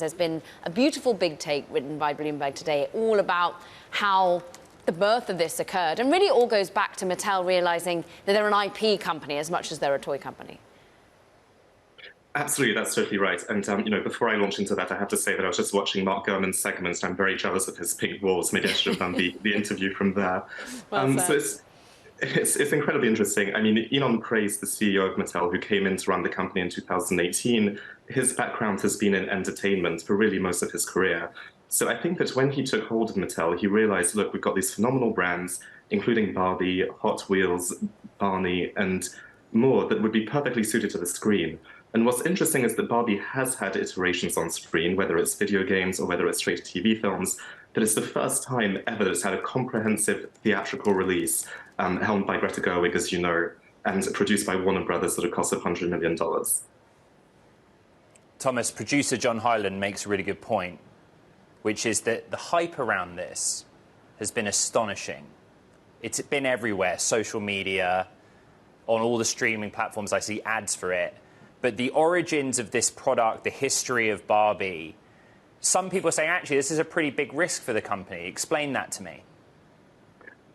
There's been a beautiful big take written by Bloomberg today, all about how the birth of this occurred. And really it all goes back to Mattel realizing that they're an IP company as much as they're a toy company. Absolutely, that's totally right. And before I launch into that, I have to say that I was just watching Mark Gurman's segment, and I'm very jealous of his pink walls. Maybe I should have done the interview from there. So it's incredibly interesting. I mean, Elon praised the CEO of Mattel, who came in to run the company in 2018. His background has been in entertainment for really most of his career. So I think that when he took hold of Mattel, he realized, look, we've got these phenomenal brands, including Barbie, Hot Wheels, Barney, and more that would be perfectly suited to the screen. And what's interesting is that Barbie has had iterations on screen, whether it's video games or whether it's straight-to-TV films, but it's the first time ever that it's had a comprehensive theatrical release, helmed by Greta Gerwig, as you know, and produced by Warner Brothers at a cost of $100 million. Thomas, producer John Hyland makes a really good point, which is that the hype around this has been astonishing. It's been everywhere, social media, on all the streaming platforms. I see ads for it. But the origins of this product, the history of Barbie, some people are saying, actually, this is a pretty big risk for the company. Explain that to me.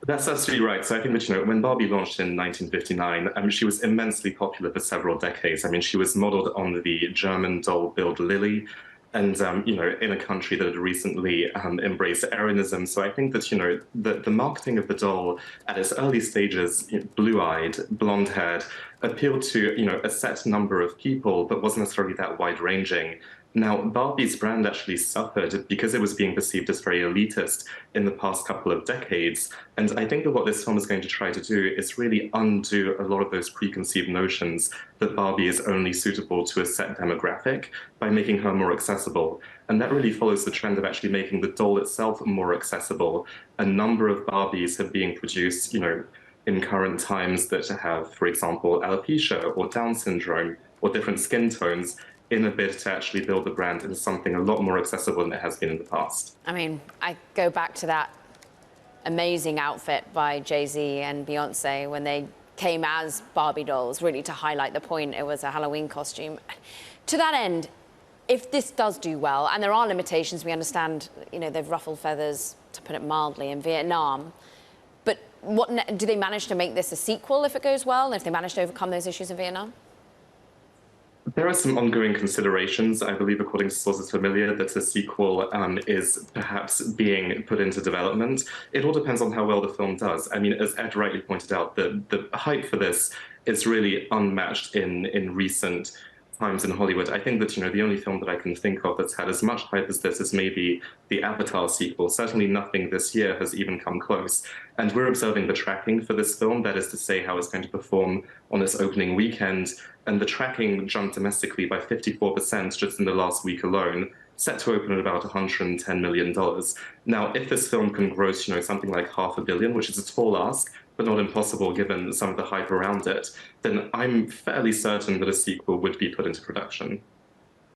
That's absolutely right. So I think that, when Barbie launched in 1959, she was immensely popular for several decades. I mean, she was modeled on the German doll build Lily, and, in a country that had recently embraced Arianism. So I think that, the marketing of the doll at its early stages, blue-eyed, blonde-haired, appealed to, a set number of people, but wasn't necessarily that wide-ranging. Now, Barbie's brand actually suffered because it was being perceived as very elitist in the past couple of decades. And I think that what this film is going to try to do is really undo a lot of those preconceived notions that Barbie is only suitable to a set demographic by making her more accessible. And that really follows the trend of actually making the doll itself more accessible. A number of Barbies have been produced, in current times that have, for example, alopecia or Down syndrome or different skin tones, in a bid to actually build the brand into something a lot more accessible than it has been in the past. I mean, I go back to that amazing outfit by Jay-Z and Beyonce when they came as Barbie dolls, really to highlight the point. It was a Halloween costume. To that end, if this does do well, and there are limitations, we understand, they've ruffled feathers, to put it mildly, in Vietnam, but do they manage to make this a sequel if it goes well, if they manage to overcome those issues in Vietnam? There are some ongoing considerations. I believe, according to sources familiar, that a sequel is perhaps being put into development. It all depends on how well the film does. I mean, as Ed rightly pointed out, the hype for this is really unmatched in recent times in Hollywood. I think that, the only film that I can think of that's had as much hype as this is maybe the Avatar sequel. Certainly nothing this year has even come close. And we're observing the tracking for this film, that is to say how it's going to perform on its opening weekend. And the tracking jumped domestically by 54% just in the last week alone, set to open at about $110 million. Now, if this film can gross, something like $500 million, which is a tall ask, but not impossible given some of the hype around it, then I'm fairly certain that a sequel would be put into production.